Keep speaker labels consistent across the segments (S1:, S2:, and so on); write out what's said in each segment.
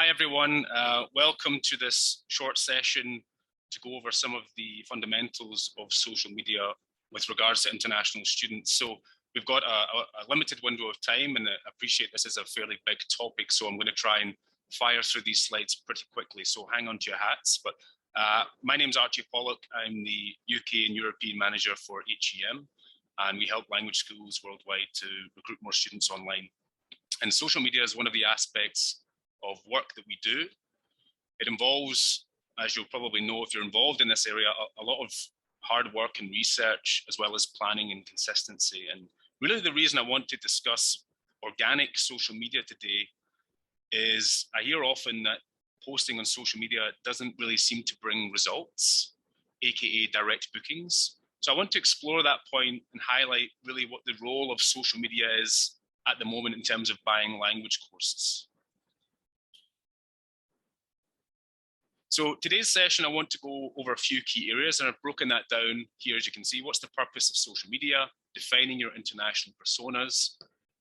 S1: Hi everyone, welcome to this short session to go over some of the fundamentals of social media with regards to international students. So we've got a limited window of time, and I appreciate this is a fairly big topic, so I'm going to try and fire through these slides pretty quickly, so hang on to your hats. But my name's Archie Pollock. I'm the UK and European manager for HEM, and we help language schools worldwide to recruit more students online. And social media is one of the aspects of work that we do. It involves, as you'll probably know if you're involved in this area, a lot of hard work and research, as well as planning and consistency. And really the reason I want to discuss organic social media today is I hear often that posting on social media doesn't really seem to bring results, aka direct bookings. So I want to explore that point and highlight really what the role of social media is at the moment in terms of buying language courses. So today's session, I want to go over a few key areas, and I've broken that down here. As you can see, what's the purpose of social media, defining your international personas,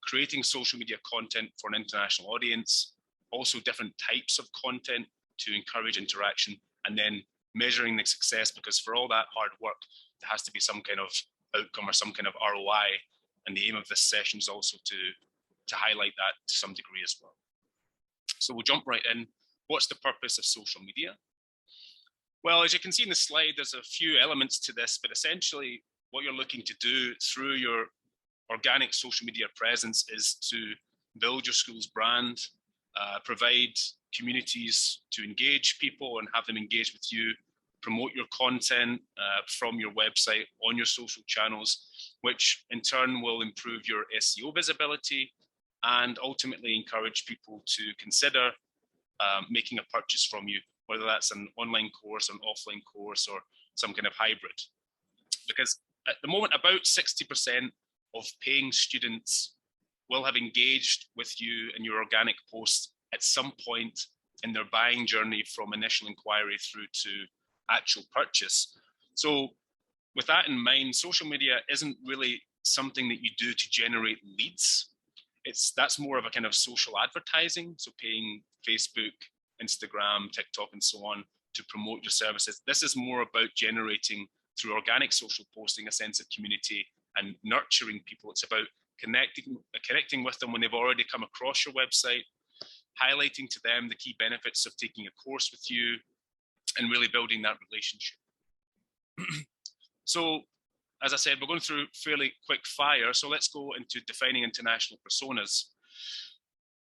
S1: creating social media content for an international audience, also different types of content to encourage interaction, and then measuring the success, because for all that hard work, there has to be some kind of outcome or some kind of ROI. And the aim of this session is also to highlight that to some degree as well. So we'll jump right in. What's the purpose of social media? Well, as you can see in the slide, there's a few elements to this, but essentially what you're looking to do through your organic social media presence is to build your school's brand, provide communities to engage people and have them engage with you, promote your content from your website on your social channels, which in turn will improve your SEO visibility and ultimately encourage people to consider making a purchase from you, whether that's an online course, an offline course, or some kind of hybrid. Because at the moment, about 60% of paying students will have engaged with you in your organic posts at some point in their buying journey, from initial inquiry through to actual purchase. So with that in mind, social media isn't really something that you do to generate leads. That's more of a kind of social advertising, so paying Facebook, Instagram, TikTok, and so on to promote your services. This is more about generating, through organic social posting, a sense of community and nurturing people. It's about connecting with them when they've already come across your website, highlighting to them the key benefits of taking a course with you, and really building that relationship. So, as I said, we're going through fairly quick fire, so let's go into defining international personas.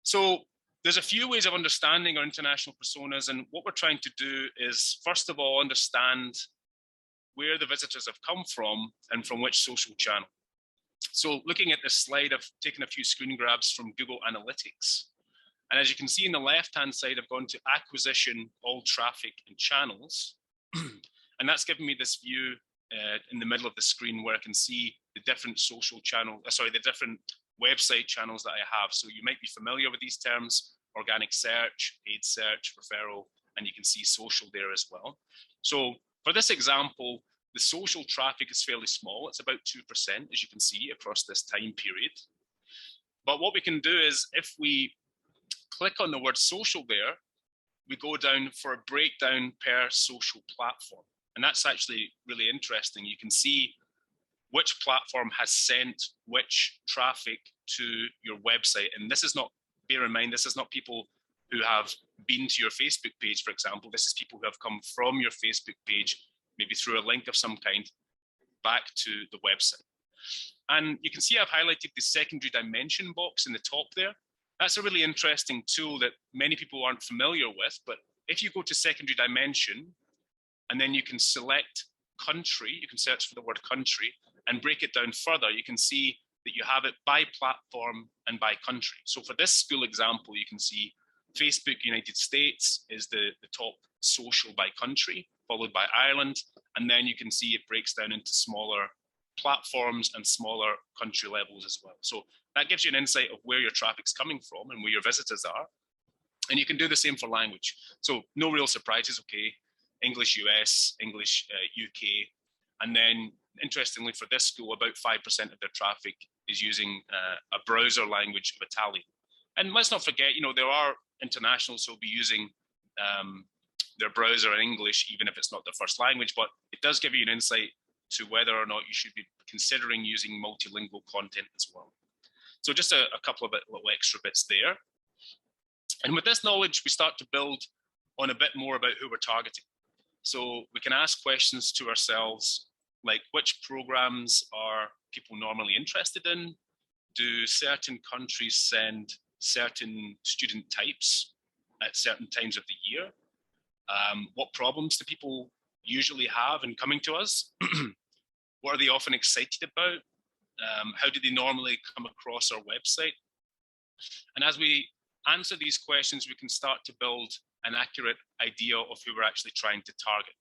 S1: So there's a few ways of understanding our international personas, and what we're trying to do is, first of all, understand where the visitors have come from and from which social channel. So looking at this slide, I've taken a few screen grabs from Google Analytics. And as you can see in the left-hand side, I've gone to acquisition, all traffic and channels. And that's given me this view in the middle of the screen where I can see the different social channel, the different website channels that I have. So you might be familiar with these terms: organic search, paid search, referral, and you can see social there as well. So for this example, the social traffic is fairly small. It's about 2%, as you can see, across this time period. But what we can do is, if we click on the word social there, we go down for a breakdown per social platform. And that's actually really interesting. You can see which platform has sent which traffic to your website. And this is not, bear in mind, this is not people who have been to your Facebook page, for example. This is people who have come from your Facebook page, maybe through a link of some kind, back to the website. And you can see I've highlighted the secondary dimension box in the top there. That's a really interesting tool that many people aren't familiar with. But if you go to secondary dimension, and then you can select country, you can search for the word country and break it down further, you can see that you have it by platform and by country. So for this school example, you can see Facebook United States is the top social by country, followed by Ireland. And then you can see it breaks down into smaller platforms and smaller country levels as well. So that gives you an insight of where your traffic's coming from and where your visitors are. And you can do the same for language. So no real surprises, okay? English US, English UK. And then interestingly for this school, about 5% of their traffic is using a browser language of Italian. And let's not forget, there are internationals who will be using their browser in English, even if it's not their first language, but it does give you an insight to whether or not you should be considering using multilingual content as well. So just a couple of little extra bits there. And with this knowledge, we start to build on a bit more about who we're targeting. So we can ask questions to ourselves, like which programs are people normally interested in? Do certain countries send certain student types at certain times of the year? What problems do people usually have in coming to us? What are they often excited about? How do they normally come across our website? And as we answer these questions, we can start to build an accurate idea of who we're actually trying to target.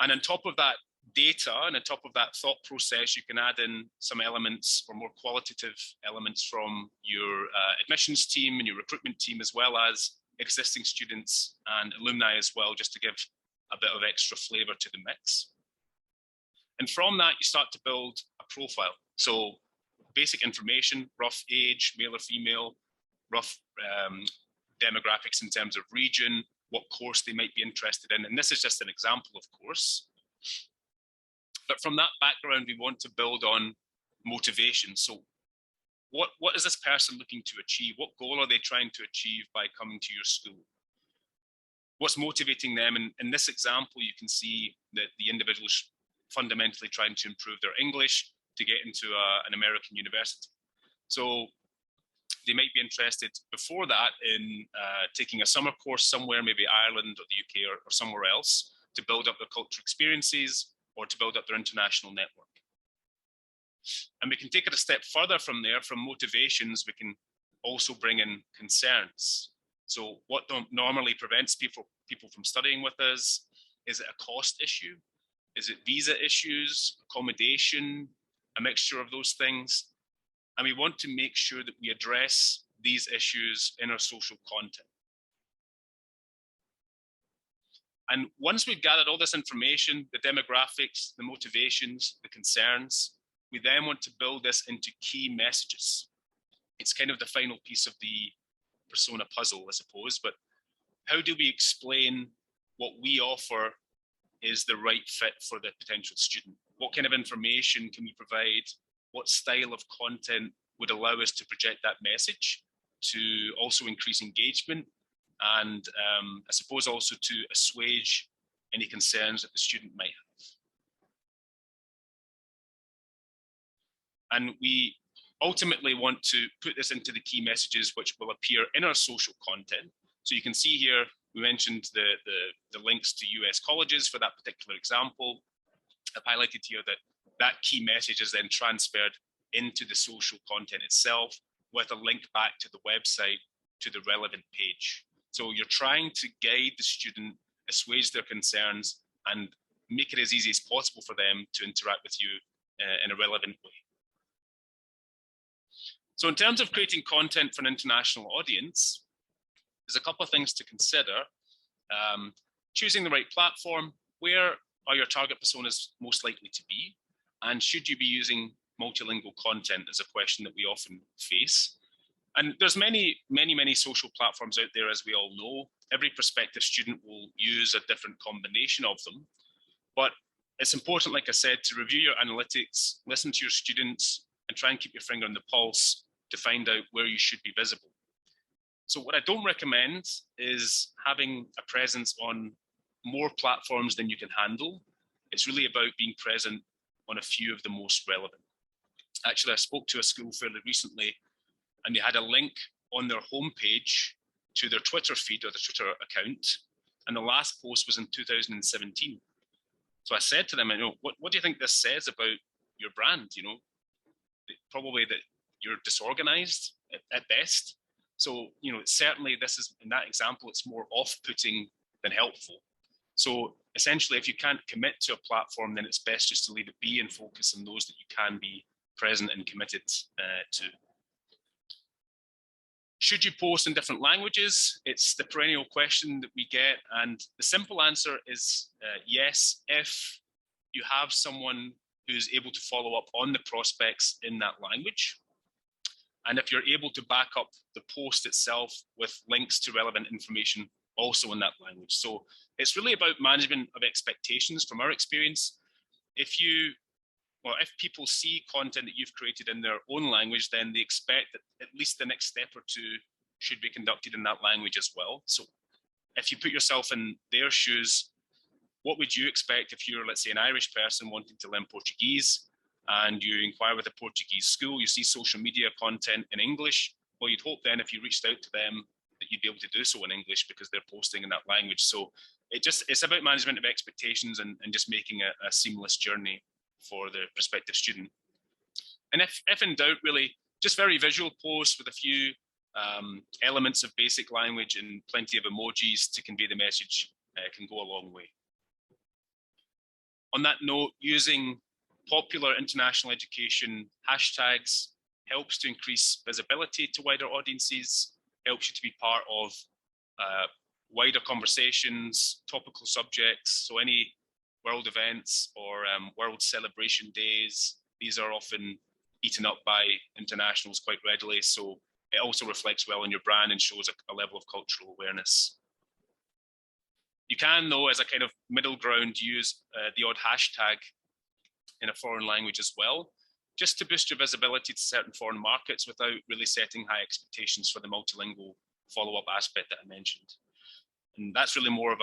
S1: And on top of that data and on top of that thought process, you can add in some elements or more qualitative elements from your admissions team and your recruitment team, as well as existing students and alumni as well, just to give a bit of extra flavor to the mix. And from that, you start to build a profile. So basic information, rough age, male or female, rough demographics in terms of region, what course they might be interested in. And this is just an example, of course. But from that background, we want to build on motivation. So what is this person looking to achieve? What goal are they trying to achieve by coming to your school? What's motivating them? And in this example, you can see that the individual is fundamentally trying to improve their English to get into an American university. So they might be interested before that in taking a summer course somewhere, maybe Ireland or the UK or somewhere else, to build up their cultural experiences or to build up their international network. And we can take it a step further from there. From motivations, we can also bring in concerns. So what normally prevents people from studying with us? Is it a cost issue? Is it visa issues, accommodation, a mixture of those things? And we want to make sure that we address these issues in our social content. And once we've gathered all this information, the demographics, the motivations, the concerns, we then want to build this into key messages. It's kind of the final piece of the persona puzzle, I suppose, but how do we explain what we offer is the right fit for the potential student? What kind of information can we provide? What style of content would allow us to project that message to also increase engagement and I suppose also to assuage any concerns that the student might have. And we ultimately want to put this into the key messages which will appear in our social content. So you can see here, we mentioned the links to US colleges for that particular example. I've highlighted here that key message is then transferred into the social content itself with a link back to the website to the relevant page. So you're trying to guide the student, assuage their concerns, and make it as easy as possible for them to interact with you in a relevant way. So in terms of creating content for an international audience, there's a couple of things to consider. Choosing the right platform. Where are your target personas most likely to be? And should you be using multilingual content is a question that we often face. And there's many social platforms out there, as we all know. Every prospective student will use a different combination of them. But it's important, like I said, to review your analytics, listen to your students, and try and keep your finger on the pulse to find out where you should be visible. So what I don't recommend is having a presence on more platforms than you can handle. It's really about being present on a few of the most relevant. Actually, I spoke to a school fairly recently, and they had a link on their homepage to their Twitter feed or the Twitter account, and the last post was in 2017. So I said to them, what do you think this says about your brand? Probably that you're disorganized at best. So, certainly this is, in that example, it's more off-putting than helpful. So essentially, if you can't commit to a platform, then it's best just to leave it be and focus on those that you can be present and committed to. Should you post in different languages? It's the perennial question that we get. And the simple answer is yes, if you have someone who's able to follow up on the prospects in that language. And if you're able to back up the post itself with links to relevant information also in that language. So it's really about management of expectations from our experience. If people see content that you've created in their own language, then they expect that at least the next step or two should be conducted in that language as well. So if you put yourself in their shoes, what would you expect if you're, let's say, an Irish person wanting to learn Portuguese and you inquire with a Portuguese school, you see social media content in English? Well, you'd hope then if you reached out to them that you'd be able to do so in English because they're posting in that language. So it's about management of expectations and just making a seamless journey for the prospective student. And if in doubt, really, just very visual posts with a few elements of basic language and plenty of emojis to convey the message can go a long way. On that note, using popular international education hashtags helps to increase visibility to wider audiences, helps you to be part of wider conversations, topical subjects. So any world events or world celebration days, these are often eaten up by internationals quite readily. So it also reflects well on your brand and shows a level of cultural awareness. You can, though, as a kind of middle ground, use the odd hashtag in a foreign language as well, just to boost your visibility to certain foreign markets without really setting high expectations for the multilingual follow-up aspect that I mentioned. And that's really more of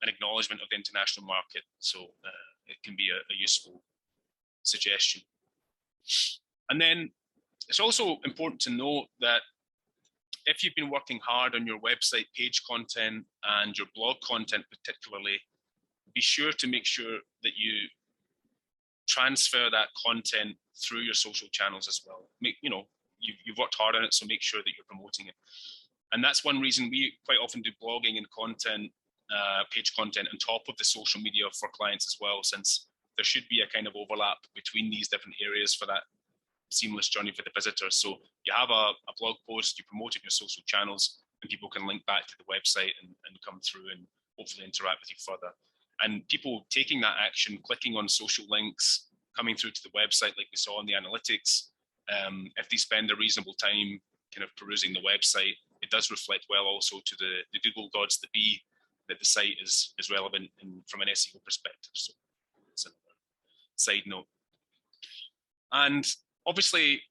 S1: an acknowledgement of the international market. So it can be a useful suggestion. And then it's also important to note that if you've been working hard on your website page content and your blog content particularly, be sure to make sure that you transfer that content through your social channels as well. You've worked hard on it, so make sure that you're promoting it. And that's one reason we quite often do blogging and content, page content on top of the social media for clients as well, since there should be a kind of overlap between these different areas for that seamless journey for the visitor. So you have a blog post, you promote it in your social channels, and people can link back to the website and come through and hopefully interact with you further. And people taking that action, clicking on social links, coming through to the website like we saw in the analytics, if they spend a reasonable time kind of perusing the website, it does reflect well also to the Google gods that be that the site is relevant from an SEO perspective. So it's a side note. And obviously,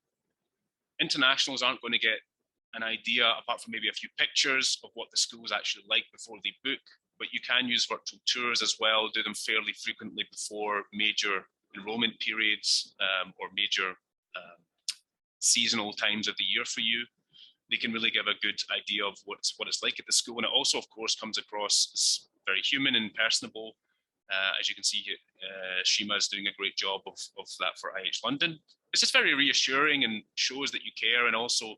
S1: internationals aren't going to get an idea, apart from maybe a few pictures, of what the school is actually like before they book. But you can use virtual tours as well, do them fairly frequently before major enrollment periods or major seasonal times of the year for you. They can really give a good idea of what it's like at the school. And it also, of course, comes across as very human and personable. As you can see here, Shima is doing a great job of that for IH London. It's just very reassuring and shows that you care. And also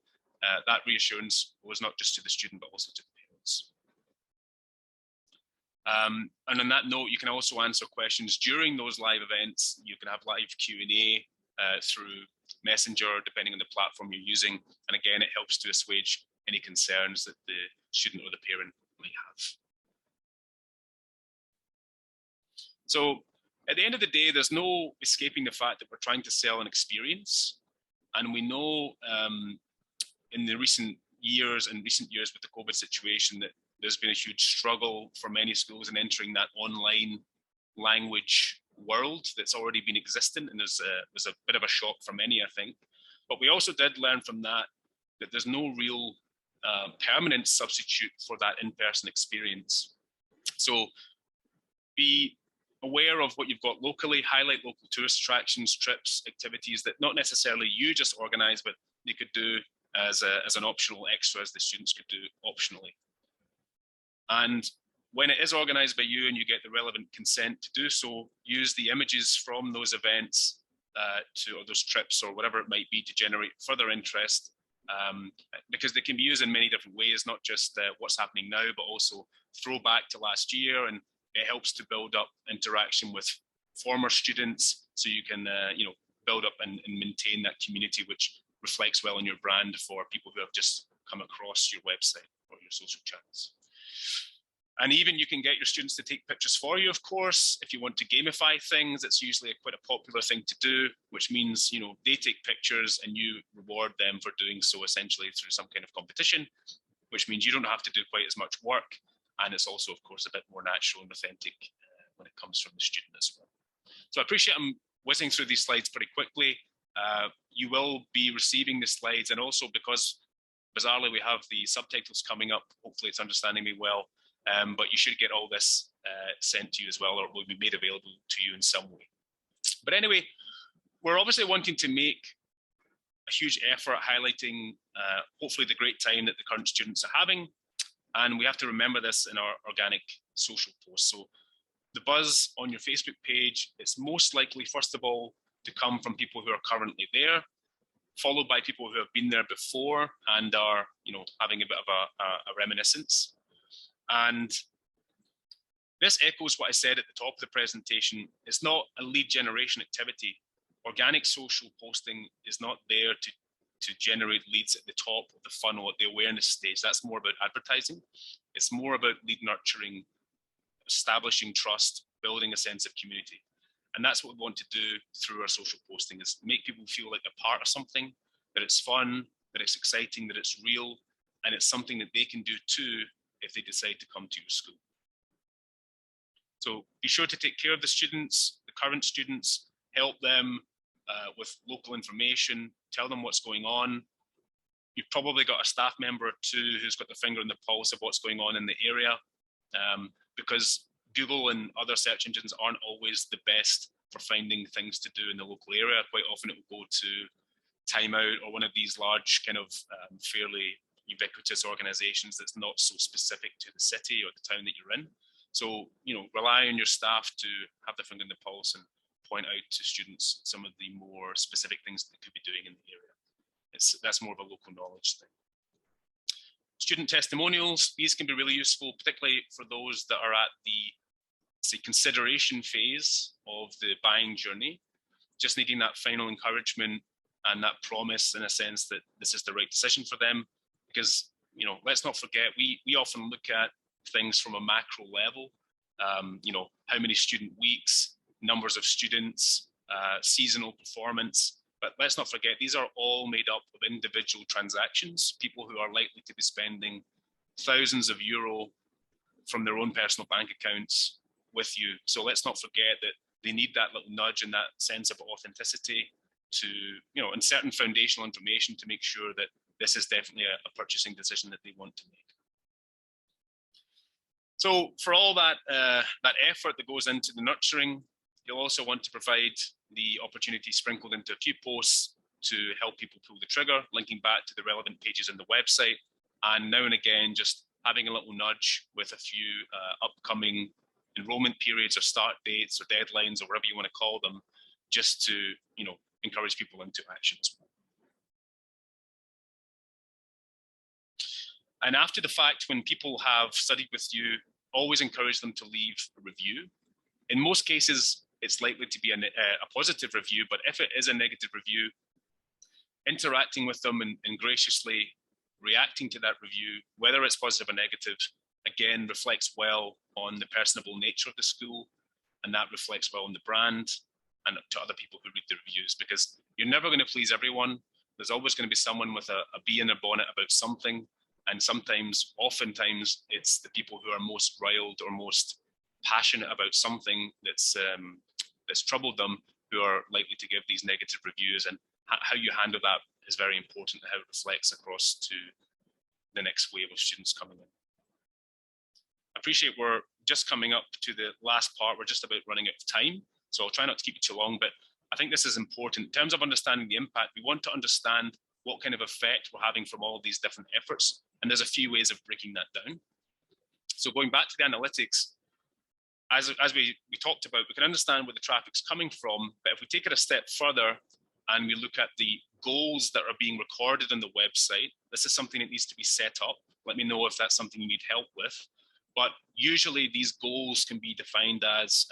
S1: that reassurance was not just to the student, but also to the parents. And on that note, you can also answer questions during those live events. You can have live Q&A through Messenger, depending on the platform you're using. And again, it helps to assuage any concerns that the student or the parent might have. So at the end of the day, there's no escaping the fact that we're trying to sell an experience. And we know in the recent years with the COVID situation that there's been a huge struggle for many schools in entering that online language world that's already been existent, and was a bit of a shock for many, I think. But we also did learn from that there's no real permanent substitute for that in-person experience. So be aware of what you've got locally, highlight local tourist attractions, trips, activities that not necessarily you just organize, but you could do as an optional extra, as the students could do optionally. And when it is organized by you and you get the relevant consent to do so, use the images from those events or those trips or whatever it might be to generate further interest, because they can be used in many different ways, not just what's happening now, but also throw back to last year. And it helps to build up interaction with former students, so you can build up and maintain that community, which reflects well on your brand for people who have just come across your website or your social channels. And even you can get your students to take pictures for you, of course. If you want to gamify things, it's usually quite a popular thing to do, which means, you know, they take pictures and you reward them for doing so, essentially through some kind of competition, which means you don't have to do quite as much work. And it's also, of course, a bit more natural and authentic when it comes from the student as well. So I appreciate I'm whizzing through these slides pretty quickly. You will be receiving the slides, and also because bizarrely we have the subtitles coming up, hopefully it's understanding me well, but you should get all this sent to you as well, or it will be made available to you in some way. But anyway, we're obviously wanting to make a huge effort highlighting hopefully the great time that the current students are having, and we have to remember this in our organic social posts. So the buzz on your Facebook page, it's most likely, first of all, to come from people who are currently there, followed by people who have been there before and are, you know, having a bit of a reminiscence. And this echoes what I said at the top of the presentation. It's not a lead generation activity. Organic social posting is not there to generate leads at the top of the funnel at the awareness stage. That's more about advertising. It's more about lead nurturing, establishing trust, building a sense of community. And that's what we want to do through our social posting, is make people feel like they're part of something, that it's fun, that it's exciting, that it's real, and it's something that they can do too if they decide to come to your school. So be sure to take care of the students, the current students, help them with local information, tell them what's going on. You've probably got a staff member or two who's got the finger on the pulse of what's going on in the area, because Google and other search engines aren't always the best for finding things to do in the local area. Quite often it will go to Time Out or one of these large kind of fairly ubiquitous organizations that's not so specific to the city or the town that you're in. So, you know, rely on your staff to have their finger in the pulse and point out to students some of the more specific things that they could be doing in the area. That's more of a local knowledge thing. Student testimonials, these can be really useful, particularly for those that are at the, say, consideration phase of the buying journey, just needing that final encouragement and that promise, in a sense, that this is the right decision for them. Because, you know, let's not forget, we often look at things from a macro level, you know, how many student weeks, numbers of students, seasonal performance. But let's not forget, these are all made up of individual transactions, people who are likely to be spending thousands of euro from their own personal bank accounts with you. So let's not forget that they need that little nudge and that sense of authenticity to, you know, and certain foundational information to make sure that this is definitely a purchasing decision that they want to make. So for all that, that effort that goes into the nurturing, you'll also want to provide the opportunity sprinkled into a few posts to help people pull the trigger, linking back to the relevant pages on the website, and now and again just having a little nudge with a few upcoming enrollment periods or start dates or deadlines or whatever you want to call them, just to, you know, encourage people into actions. And after the fact, when people have studied with you, always encourage them to leave a review. In most cases, it's likely to be a positive review, but if it is a negative review, interacting with them and graciously reacting to that review, whether it's positive or negative, again, reflects well on the personable nature of the school, and that reflects well on the brand and to other people who read the reviews, because you're never going to please everyone. There's always going to be someone with a bee in their bonnet about something, and sometimes, oftentimes, it's the people who are most riled or most passionate about something that's troubled them who are likely to give these negative reviews, and how you handle that is very important, how it reflects across to the next wave of students coming in. I appreciate we're just coming up to the last part. We're just about running out of time, so I'll try not to keep it too long, but I think this is important. In terms of understanding the impact, we want to understand what kind of effect we're having from all of these different efforts, and there's a few ways of breaking that down. So going back to the analytics, as we talked about, we can understand where the traffic's coming from, but if we take it a step further and we look at the goals that are being recorded on the website, this is something that needs to be set up. Let me know if that's something you need help with. But usually these goals can be defined as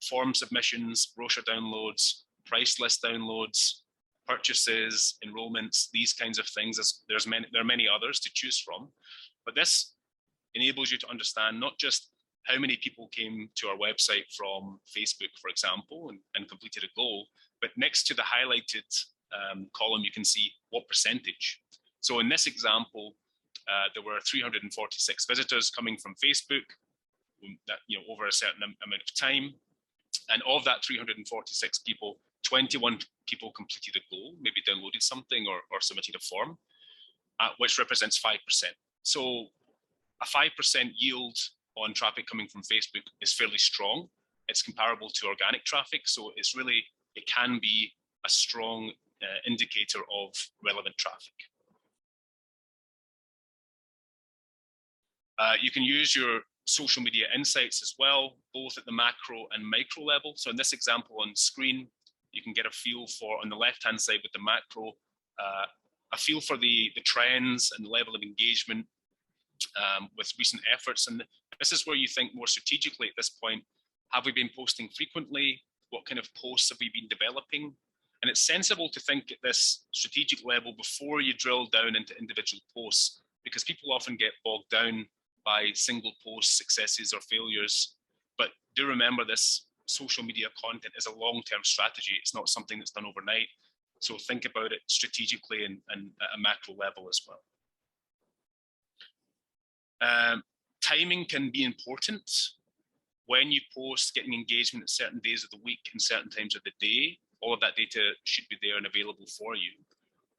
S1: form submissions, brochure downloads, price list downloads, purchases, enrollments, these kinds of things. There are many others to choose from. But this enables you to understand not just how many people came to our website from Facebook, for example, and completed a goal, but next to the highlighted column, you can see what percentage. So in this example, there were 346 visitors coming from Facebook that, over a certain amount of time. And of that 346 people, 21 people completed a goal, maybe downloaded something or submitted a form, which represents 5%. So a 5% yield on traffic coming from Facebook is fairly strong. It's comparable to organic traffic. So it can be a strong indicator of relevant traffic. You can use your social media insights as well, both at the macro and micro level. So in this example on screen, you can get a feel for, on the left-hand side with the macro, a feel for the trends and the level of engagement with recent efforts. And this is where you think more strategically at this point. Have we been posting frequently? What kind of posts have we been developing? And it's sensible to think at this strategic level before you drill down into individual posts, because people often get bogged down by single post successes or failures. But do remember, this social media content is a long-term strategy. It's not something that's done overnight. So think about it strategically and at a macro level as well. Timing can be important. When you post, getting engagement at certain days of the week and certain times of the day, all of that data should be there and available for you.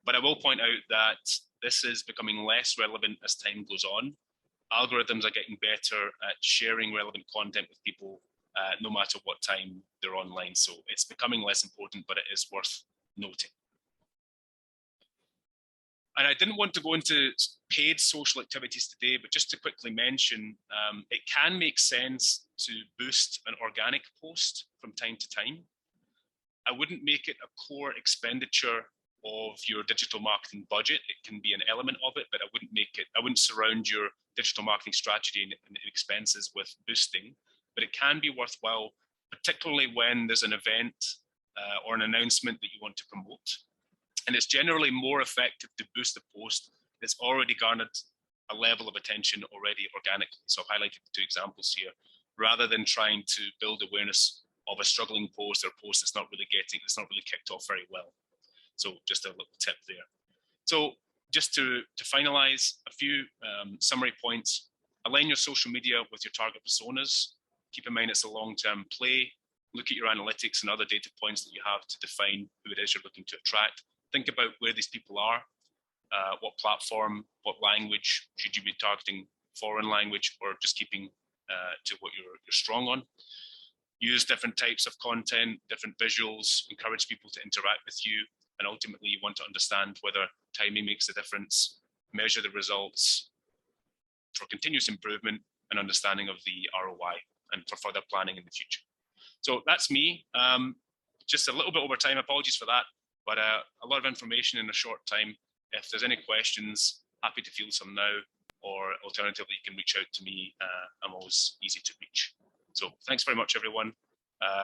S1: But I will point out that this is becoming less relevant as time goes on. Algorithms are getting better at sharing relevant content with people no matter what time they're online. So it's becoming less important, but it is worth noting. And I didn't want to go into paid social activities today, but just to quickly mention, it can make sense to boost an organic post from time to time. I wouldn't make it a core expenditure of your digital marketing budget. It can be an element of it, but I wouldn't surround your digital marketing strategy and expenses with boosting, but it can be worthwhile, particularly when there's an event or an announcement that you want to promote. And it's generally more effective to boost a post that's already garnered a level of attention already organically. So I've highlighted the two examples here, rather than trying to build awareness of a struggling post or a post that's not really kicked off very well. So just a little tip there. So just to finalize, a few summary points. Align your social media with your target personas. Keep in mind it's a long-term play. Look at your analytics and other data points that you have to define who it is you're looking to attract. Think about where these people are, what platform, what language. Should you be targeting foreign language or just keeping to what you're strong on? Use different types of content, different visuals, encourage people to interact with you. And ultimately, you want to understand whether timing makes a difference, measure the results for continuous improvement and understanding of the ROI and for further planning in the future. So that's me. Just a little bit over time, apologies for that, but a lot of information in a short time. If there's any questions, happy to field some now, or alternatively, you can reach out to me. I'm always easy to reach. So thanks very much, everyone.